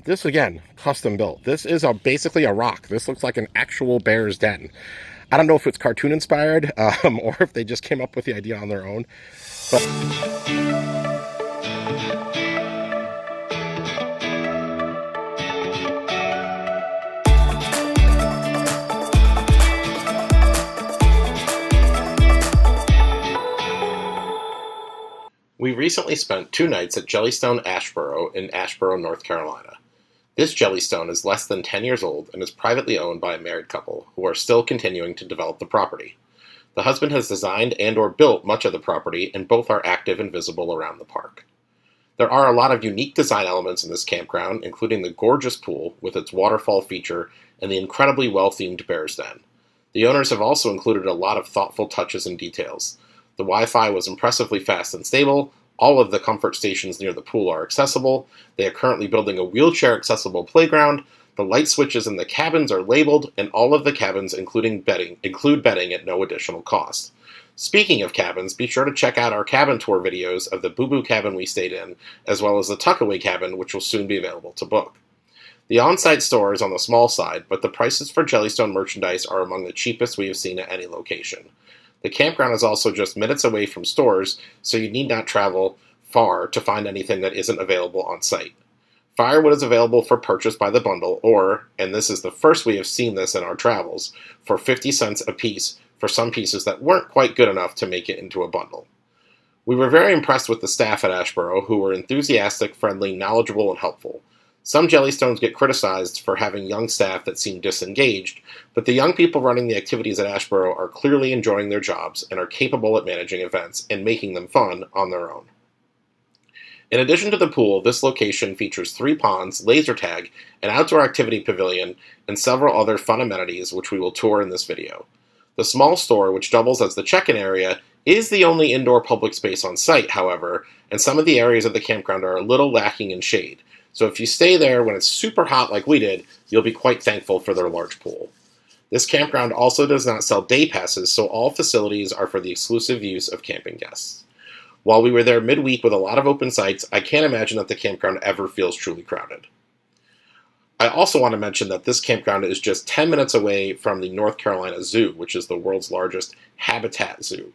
This again, custom built. This is basically a rock. This looks like an actual bear's den. I don't know if it's cartoon inspired or if they just came up with the idea on their own. But we recently spent 2 nights at Jellystone Asheboro in Asheboro, North Carolina. This Jellystone is less than 10 years old and is privately owned by a married couple who are still continuing to develop the property. The husband has designed and/or built much of the property, and both are active and visible around the park. There are a lot of unique design elements in this campground, including the gorgeous pool with its waterfall feature and the incredibly well-themed bear's den. The owners have also included a lot of thoughtful touches and details. The Wi-Fi was impressively fast and stable. All of the comfort stations near the pool are accessible. They are currently building a wheelchair-accessible playground. The light switches in the cabins are labeled, and all of the cabins, include bedding at no additional cost. Speaking of cabins, be sure to check out our cabin tour videos of the Boo Boo cabin we stayed in, as well as the Tuckaway cabin, which will soon be available to book. The on-site store is on the small side, but the prices for Jellystone merchandise are among the cheapest we have seen at any location. The campground is also just minutes away from stores, so you need not travel far to find anything that isn't available on site. Firewood is available for purchase by the bundle, or, and this is the first we have seen this in our travels, for 50 cents a piece for some pieces that weren't quite good enough to make it into a bundle. We were very impressed with the staff at Asheboro, who were enthusiastic, friendly, knowledgeable, and helpful. Some Jellystones get criticized for having young staff that seem disengaged, but the young people running the activities at Asheboro are clearly enjoying their jobs and are capable at managing events and making them fun on their own. In addition to the pool, this location features 3 ponds, laser tag, an outdoor activity pavilion, and several other fun amenities which we will tour in this video. The small store, which doubles as the check-in area, is the only indoor public space on site, however, and some of the areas of the campground are a little lacking in shade. So if you stay there when it's super hot like we did, you'll be quite thankful for their large pool. This campground also does not sell day passes, so all facilities are for the exclusive use of camping guests. While we were there midweek with a lot of open sites, I can't imagine that the campground ever feels truly crowded. I also want to mention that this campground is just 10 minutes away from the North Carolina Zoo, which is the world's largest habitat zoo.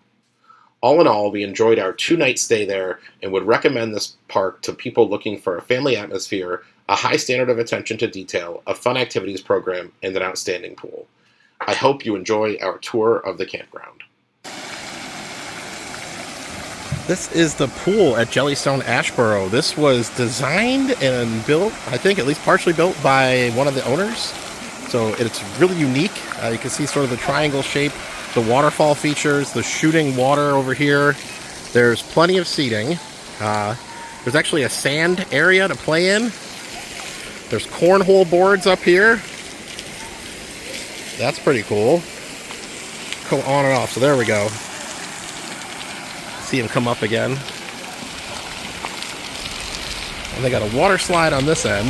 All in all, we enjoyed our 2-night stay there and would recommend this park to people looking for a family atmosphere, a high standard of attention to detail, a fun activities program, and an outstanding pool. I hope you enjoy our tour of the campground. This is the pool at Jellystone Asheboro. This was designed and built, I think at least partially built, by one of the owners. So it's really unique. You can see sort of the triangle shape, the waterfall features, the shooting water over here. There's plenty of seating. There's actually a sand area to play in. There's cornhole boards up here. That's pretty cool. Go on and off. So there we go. See him come up again. And they got a water slide on this end.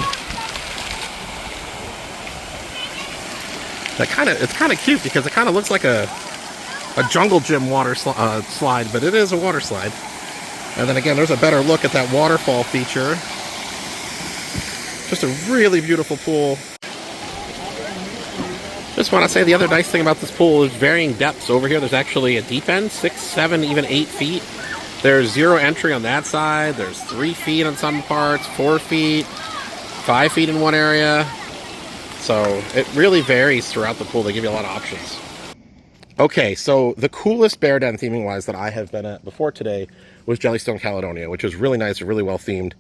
It's kind of cute because it kind of looks like a jungle gym water slide, but it is a water slide. And then again, there's a better look at that waterfall feature. Just a really beautiful pool. Just want to say the other nice thing about this pool is varying depths. Over here, there's actually a deep end, 6, 7, even 8 feet. There's 0 entry on that side. There's 3 feet on some parts, 4 feet, 5 feet in one area. So it really varies throughout the pool. They give you a lot of options. Okay, so the coolest bear den theming wise that I have been at before today was Jellystone, Caledonia, which is really nice and really well themed.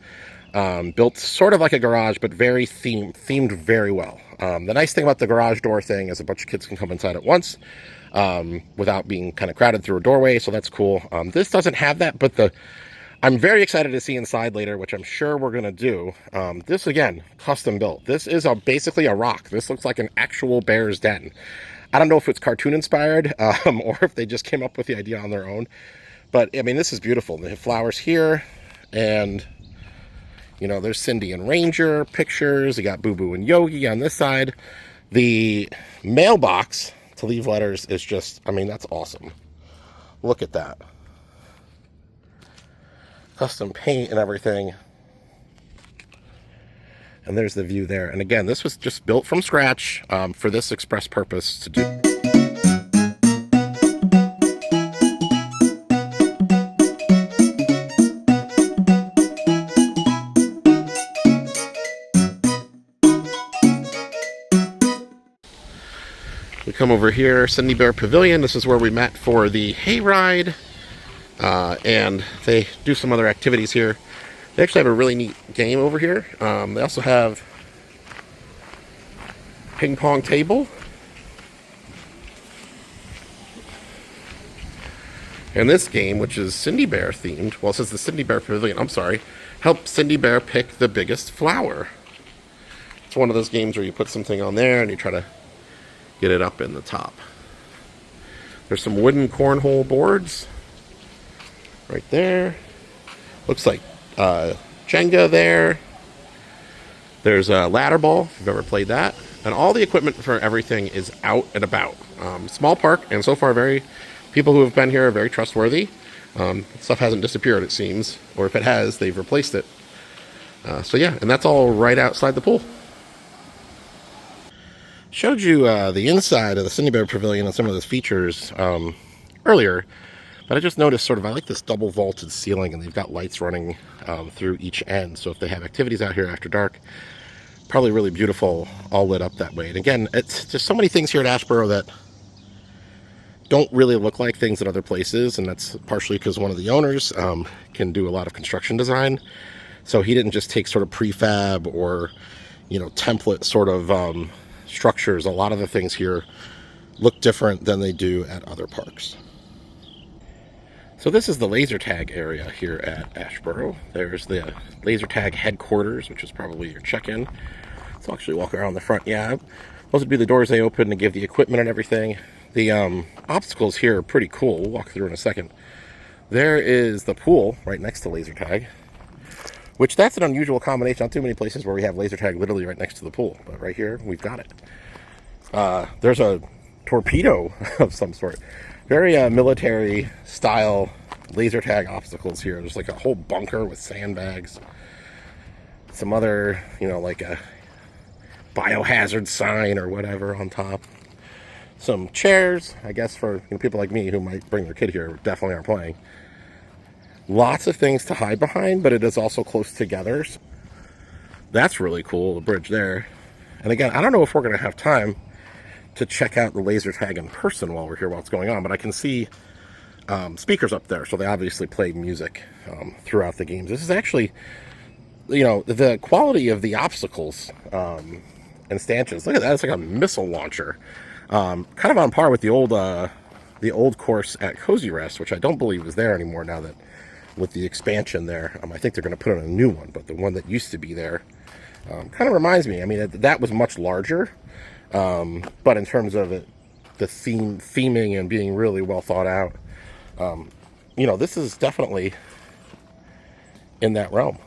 Built sort of like a garage, but very themed very well. The nice thing about the garage door thing is a bunch of kids can come inside at once without being kind of crowded through a doorway, so that's cool. This doesn't have that, but I'm very excited to see inside later, which I'm sure we're going to do. This, again, custom built. This is basically a rock. This looks like an actual bear's den. I don't know if it's cartoon inspired or if they just came up with the idea on their own. But, I mean, this is beautiful. They have flowers here, and, you know, there's Cindy and Ranger pictures. You got Boo Boo and Yogi on this side. The mailbox to leave letters is just, I mean, that's awesome. Look at that. Custom paint and everything. And there's the view there. And again, this was just built from scratch for this express purpose to do. We come over here, Cindy Bear Pavilion. This is where we met for the hayride. And they do some other activities here. They actually have a really neat game over here. They also have ping pong table. And this game, which is Cindy Bear themed, well, it says the Cindy Bear Pavilion, I'm sorry, help Cindy Bear pick the biggest flower. It's one of those games where you put something on there and you try to get it up in the top. There's some wooden cornhole boards right there. Looks like Jenga there. There's a ladder ball, if you've ever played that. And all the equipment for everything is out and about. Small park, and so far people who have been here are very trustworthy. Stuff hasn't disappeared, it seems. Or if it has, they've replaced it. So yeah, and that's all right outside the pool. Showed you the inside of the Cindy Bear Pavilion and some of those features earlier. But I just noticed I like this double vaulted ceiling, and they've got lights running through each end. So if they have activities out here after dark, probably really beautiful, all lit up that way. And again, it's just so many things here at Asheboro that don't really look like things at other places. And that's partially because one of the owners can do a lot of construction design. So he didn't just take prefab or, template structures. A lot of the things here look different than they do at other parks. So this is the laser tag area here at Asheboro. There's the laser tag headquarters, which is probably your check-in. Let's actually walk around the front. Yeah, those would be the doors they open to give the equipment and everything. The obstacles here are pretty cool. We'll walk through in a second. There is the pool right next to laser tag, which that's an unusual combination. Not too many places where we have laser tag literally right next to the pool, but right here we've got it. There's a torpedo of some sort. Very military style laser tag obstacles here. There's a whole bunker with sandbags. Some other, like a biohazard sign or whatever on top. Some chairs, I guess for people like me who might bring their kid here, definitely aren't playing. Lots of things to hide behind, but it is also close together. That's really cool, the bridge there. And again, I don't know if we're going to have time to check out the laser tag in person while we're here, while it's going on, but I can see speakers up there, so they obviously play music throughout the games. This is actually, the quality of the obstacles and stanchions. Look at that, it's like a missile launcher. Kind of on par with the old course at Cozy Rest, which I don't believe is there anymore now that with the expansion there. I think they're going to put in a new one, but the one that used to be there kind of reminds me. I mean, that was much larger. But in terms of it, the theming and being really well thought out, this is definitely in that realm.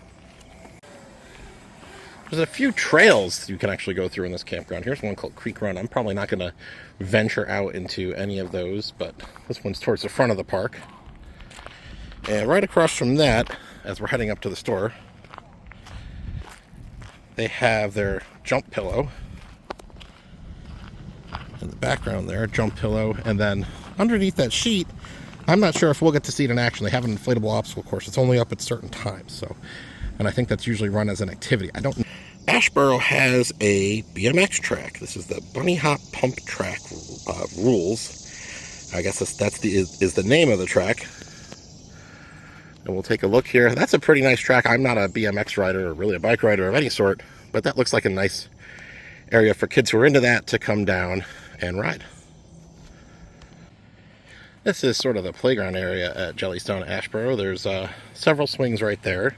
There's a few trails you can actually go through in this campground. Here's one called Creek Run. I'm probably not going to venture out into any of those, but this one's towards the front of the park. And right across from that, as we're heading up to the store, they have their jump pillow. In the background there, jump pillow, and then underneath that sheet, I'm not sure if we'll get to see it in action. They have an inflatable obstacle course. It's only up at certain times, and I think that's usually run as an activity. I don't know. Asheboro has a BMX track. This is the Bunny Hop Pump Track rules. I guess that's the name of the track. And we'll take a look here. That's a pretty nice track. I'm not a BMX rider or really a bike rider of any sort, but that looks like a nice area for kids who are into that to come down and ride. This is sort of the playground area at Jellystone Asheboro. There's several swings right there.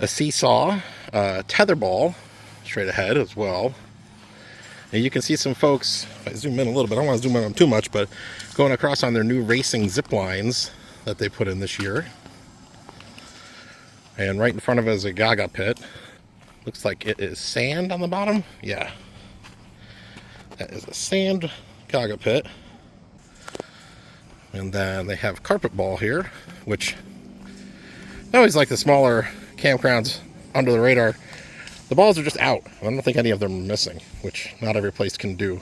A seesaw, tetherball straight ahead as well. And you can see some folks, if I zoom in a little bit, I don't want to zoom in too much, but going across on their new racing zip lines that they put in this year. And right in front of it is a Gaga pit. Looks like it is sand on the bottom. Yeah. That is a sand Gaga pit. And then they have carpet ball here, which I always like the smaller campgrounds under the radar. The balls are just out. I don't think any of them are missing, which not every place can do.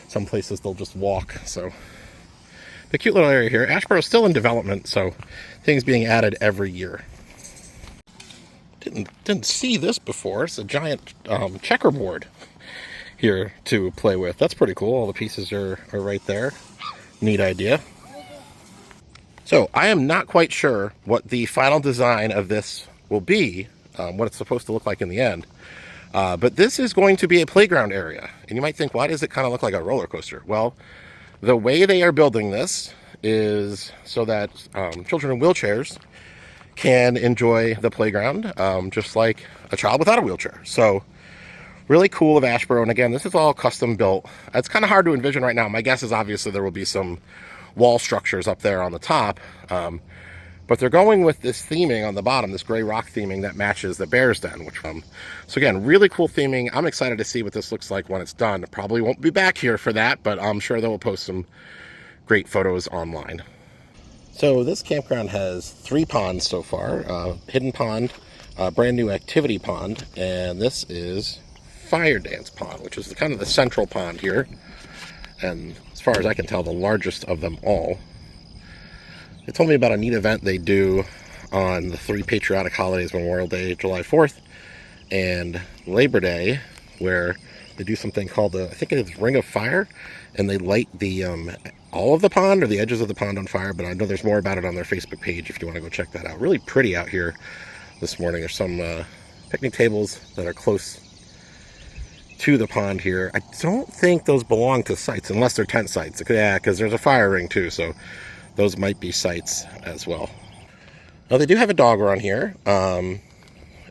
Some places they'll just walk, so. The cute little area here. Asheboro's still in development, so things being added every year. Didn't see this before. It's a giant checkerboard here to play with. That's pretty cool. All the pieces are right there. Neat idea. So I am not quite sure what the final design of this will be, what it's supposed to look like in the end. But this is going to be a playground area. And you might think, why does it kind of look like a roller coaster? Well, the way they are building this is so that children in wheelchairs can enjoy the playground just like a child without a wheelchair. So really cool of Asheboro. And again, this is all custom built. It's kind of hard to envision right now. My guess is obviously there will be some wall structures up there on the top. But they're going with this theming on the bottom, this gray rock theming that matches the Bear's Den. So again, really cool theming. I'm excited to see what this looks like when it's done. Probably won't be back here for that, but I'm sure they will post some great photos online. So this campground has 3 ponds so far. Hidden pond, brand new activity pond, and this is fire dance pond, which is kind of the central pond here. And as far as I can tell, the largest of them all. They told me about a neat event they do on the 3 patriotic holidays, Memorial Day, July 4th, and Labor Day, where they do something called, I think it's Ring of Fire, and they light the all of the pond or the edges of the pond on fire, but I know there's more about it on their Facebook page if you want to go check that out. Really pretty out here this morning. There's some picnic tables that are close to the pond here. I don't think those belong to sites, unless they're tent sites. Yeah, because there's a fire ring too, so those might be sites as well. Now, they do have a dog run here.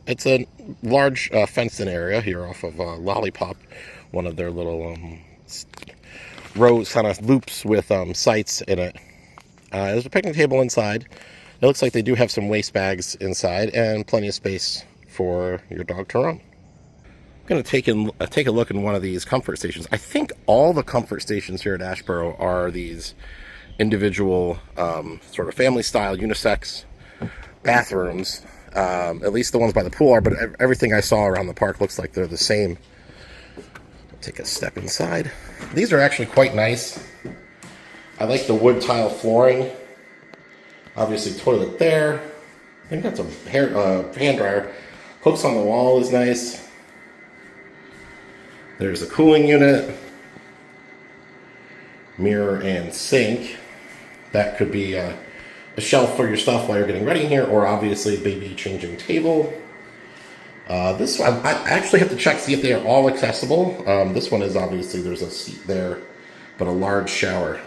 It's a large fenced-in area here off of Lollipop, one of their little rows, kind of loops with sites in it. There's a picnic table inside. It looks like they do have some waste bags inside and plenty of space for your dog to run. I'm going to take a look in one of these comfort stations. I think all the comfort stations here at Asheboro are these individual sort of family-style unisex bathrooms. At least the ones by the pool are, but everything I saw around the park looks like they're the same. Take a step inside. These are actually quite nice. I like the wood tile flooring. Obviously, toilet there. I think that's a hand dryer. Hooks on the wall is nice. There's a cooling unit. Mirror and sink. That could be a shelf for your stuff while you're getting ready in here, or obviously a baby changing table. This one, I actually have to check to see if they are all accessible. This one is obviously, there's a seat there, but a large shower.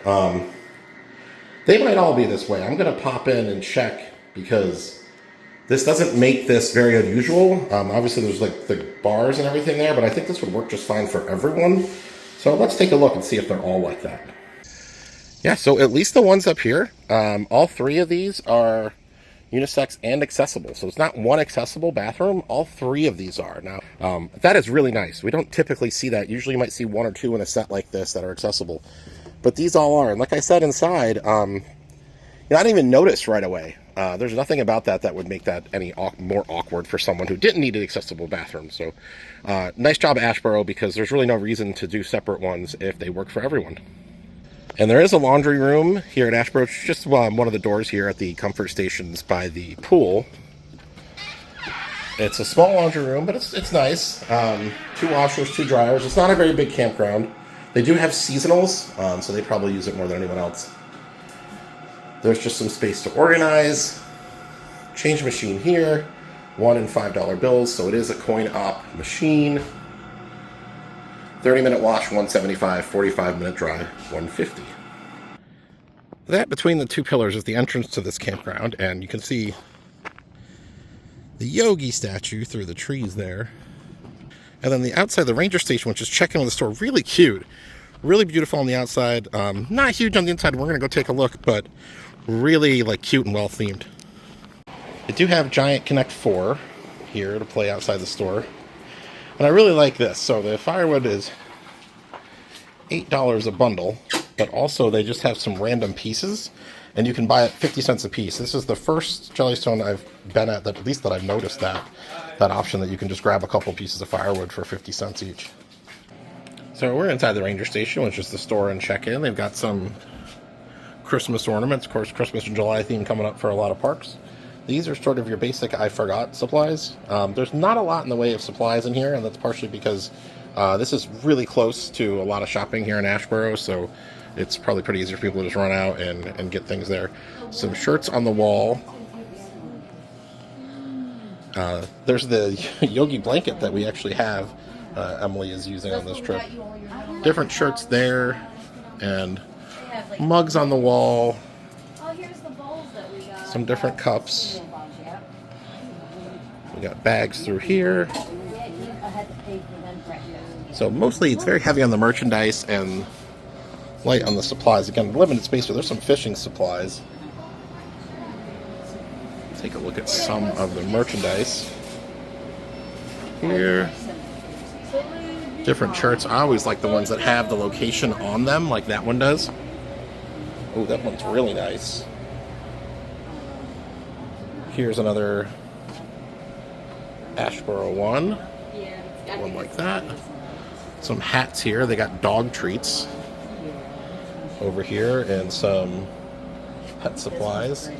They might all be this way. I'm going to pop in and check because this doesn't make this very unusual. Obviously, there's like the bars and everything there, but I think this would work just fine for everyone. So let's take a look and see if they're all like that. Yeah, so at least the ones up here, all 3 of these are unisex and accessible. So it's not one accessible bathroom. All 3 of these are. Now, that is really nice. We don't typically see that. Usually you might see 1 or 2 in a set like this that are accessible. But these all are. And like I said, inside, I didn't even notice right away. There's nothing about that would make that any more awkward for someone who didn't need an accessible bathroom. So nice job, Asheboro, because there's really no reason to do separate ones if they work for everyone. And there is a laundry room here at Asheboro. It's just one of the doors here at the comfort stations by the pool. It's a small laundry room, but it's nice. 2 washers, 2 dryers. It's not a very big campground. They do have seasonals, so they probably use it more than anyone else. There's just some space to organize. Change machine here. $1 and $5 bills, so it is a coin-op machine. 30-minute wash, $175. 45-minute dry, $150. That between the 2 pillars is the entrance to this campground, and you can see the Yogi statue through the trees there. And then the outside, the ranger station, which is checking on the store, really cute. Really beautiful on the outside. Not huge on the inside. We're going to go take a look, but really like cute and well themed. They do have Giant Connect 4 here to play outside the store. And I really like this. So the firewood is $8 a bundle, but also they just have some random pieces. and you can buy it 50 cents a piece. This is the first Jellystone I've been at, that at least that I've noticed that option that you can just grab a couple pieces of firewood for 50 cents each. So we're inside the ranger station, which is the store and check-in. They've got some Christmas ornaments. Of course, Christmas and July theme coming up for a lot of parks. These are sort of your basic I forgot supplies. There's not a lot in the way of supplies in here, and that's partially because this is really close to a lot of shopping here in Asheboro, so it's probably pretty easy for people to just run out and get things there. Some shirts on the wall. There's the Yogi blanket that we actually have. Emily is using on this trip. Different shirts there, and mugs on the wall. Some different cups. We got bags through here. So mostly it's very heavy on the merchandise and light on the supplies. Again, limited space, so there's some fishing supplies. Take a look at some of the merchandise here. Different shirts. I always like the ones that have the location on them, like that one does. Oh, that one's really nice. Here's another Asheboro one like that. Some hats here. They got dog treats over here and some pet supplies.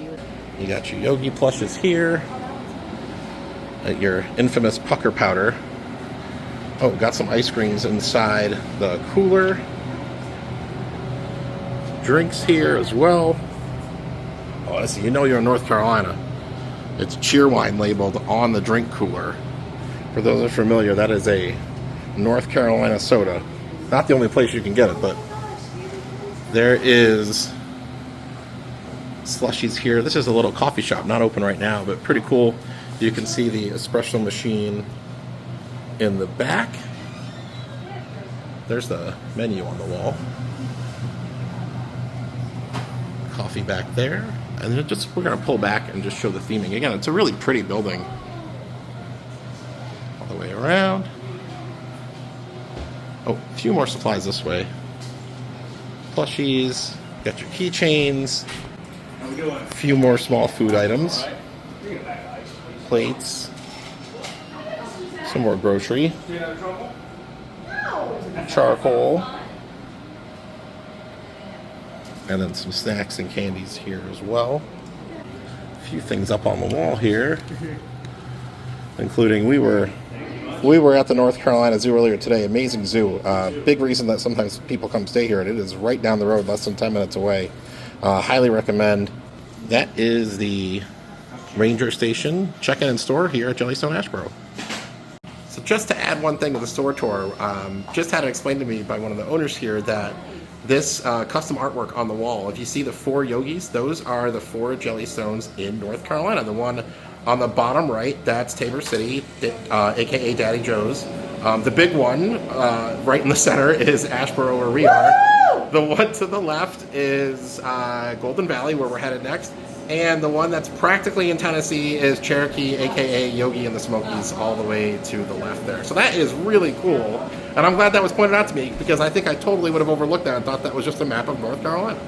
You got your Yogi plushes here. Your infamous pucker powder. Oh, got some ice creams inside the cooler. Drinks here as well. Oh, listen, you know you're in North Carolina. It's Cheerwine labeled on the drink cooler. For those that are familiar, that is a North Carolina soda. Not the only place you can get it, but there is slushies here. This is a little coffee shop, not open right now, but pretty cool. You can see the espresso machine in the back. There's the menu on the wall. Coffee back there. And then we're going to pull back and just show the theming. Again, it's a really pretty building. All the way around. Oh, a few more supplies this way. Plushies. Got your keychains. A few more small food items. Plates. Some more grocery. Charcoal. And then some snacks and candies here as well. A few things up on the wall here, including we were at the North Carolina Zoo earlier today. Amazing zoo. Big reason that sometimes people come stay here, and it is right down the road, less than 10 minutes away. Highly recommend. That is the Ranger Station check-in and store here at Jellystone Asheboro. So just to add one thing to the store tour, just had it explained to me by one of the owners here that this custom artwork on the wall, if you see the 4 yogis, those are the 4 Jellystones in North Carolina. The one on the bottom right, that's Tabor City, aka Daddy Joe's. The big one right in the center is Asheboro, where we are. The one to the left is Golden Valley, where we're headed next. And the one that's practically in Tennessee is Cherokee, aka Yogi and the Smokies, all the way to the left there. So that is really cool. And I'm glad that was pointed out to me, because I think I totally would have overlooked that and thought that was just a map of North Carolina.